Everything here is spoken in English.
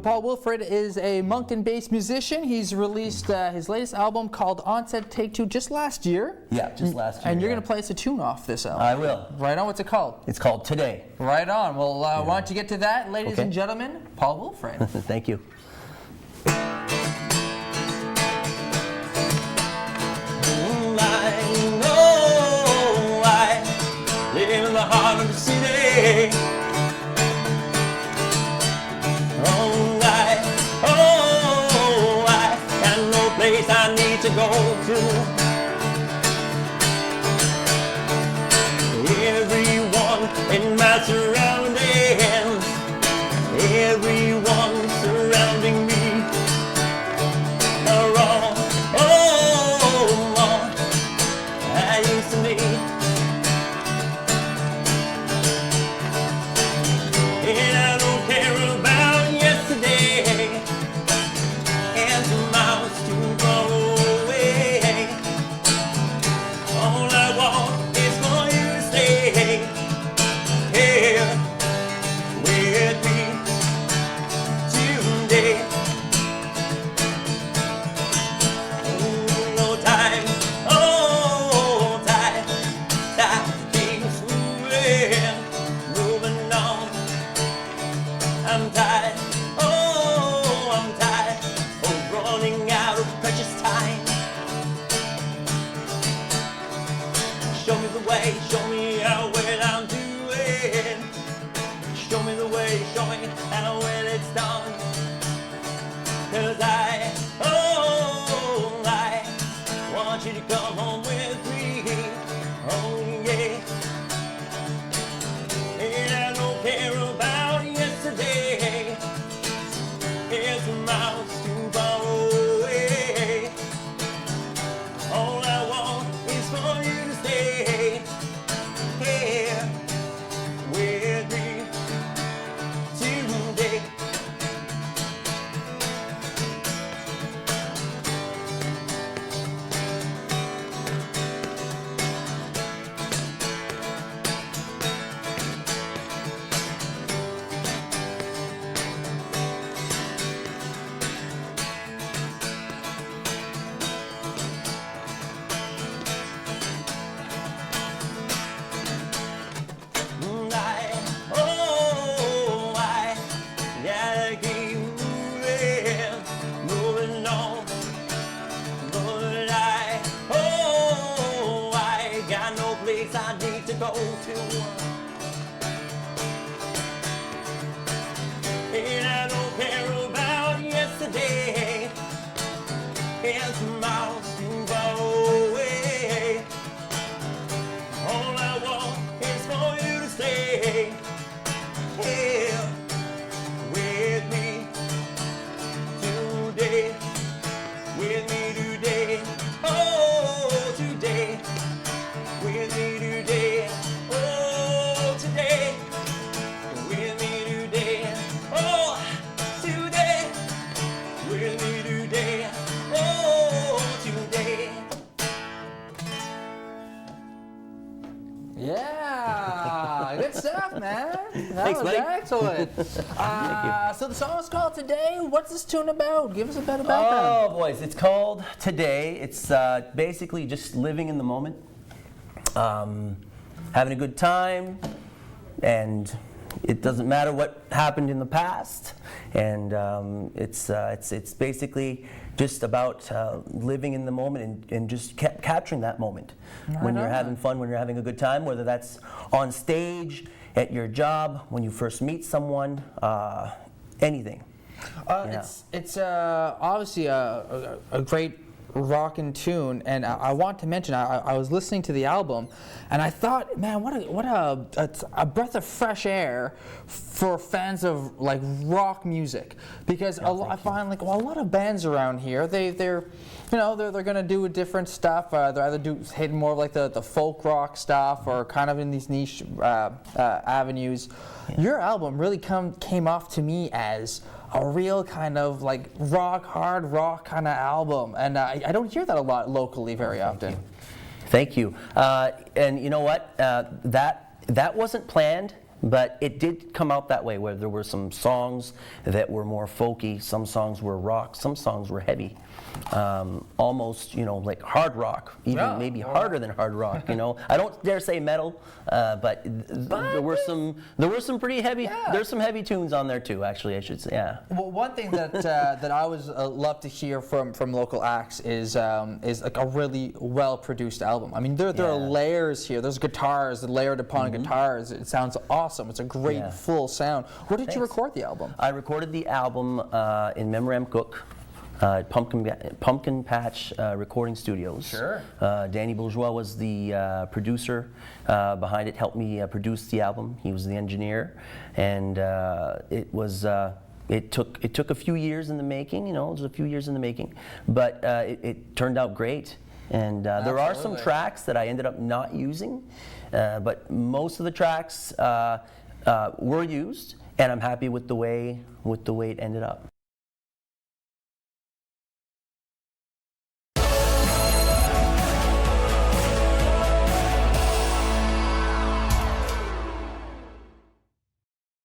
Paul Wilfred is a Moncton-based musician. He's released his latest album called Onset Take Two just last year. Yeah, just last year. And you're going to play us a tune off this album. I will. Right on. What's it called? It's called Today. Right on. Well, why don't you get to that, ladies and gentlemen? Paul Wilfred. Thank you. Live in the heart of the city. I got no place I need to go to. Everyone in my surroundings, everyone surrounding me are all I used to need. And I don't care about yesterday, and tomorrow's too far away. All I want is for you to stay here with me today. No time, time keeps moving on. I'm tired, I'm tired of running out of precious time. Show me the way, show me how well I'm doing. Show me the way, show me how well it's done. 'Cause I want you to come home with me. Oh yeah. And I don't care about yesterday, and tomorrow's too far away. All I want is for you to stay here with me today. I gotta keep moving on. But I got no place I need to go to. And I don't care about yesterday, and tomorrow's too far away. All I want is for you to stay here with me today, with me today, oh today, with me today, oh today, with me today, oh today, with me today, oh today. Yeah, good stuff, man. That Thanks, was buddy. excellent. So the song is called Today. What's this tune about? Give us a better background. Oh, boys, it's called Today. It's basically just living in the moment, having a good time, and it doesn't matter what happened in the past. And it's basically just about living in the moment and just capturing that moment when you're having fun, when you're having a good time, whether that's on stage, at your job, when you first meet someone, anything. It's obviously a great rockin' tune, and I want to mention I was listening to the album, and I thought, man, what a breath of fresh air for fans of like rock music, because I find like a lot of bands around here they're gonna do different stuff. They're either hit more of like the folk rock stuff or kind of in these niche avenues. Yeah. Your album really came off to me as a real kind of like hard rock kind of album, and I don't hear that a lot locally very often. Thank you. And you know what? That wasn't planned. But it did come out that way, where there were some songs that were more folky, some songs were rock, some songs were heavy, almost, you know, like hard rock, even maybe harder than hard rock. You know, I don't dare say metal, but there were some pretty heavy. There's some heavy tunes on there too, actually. I should say, yeah. Well, one thing that that I always love to hear from local acts is like a really well produced album. I mean, there are layers here. There's guitars layered upon guitars. It sounds awesome. It's a great full sound. Where did you record the album? I recorded the album in Memram Cook, Pumpkin Patch Recording Studios. Sure. Danny Bourgeois was the producer behind it, helped me produce the album. He was the engineer, and it took a few years in the making. You know, it was a few years in the making, but it turned out great. And there are some tracks that I ended up not using, but most of the tracks were used, and I'm happy with the way it ended up.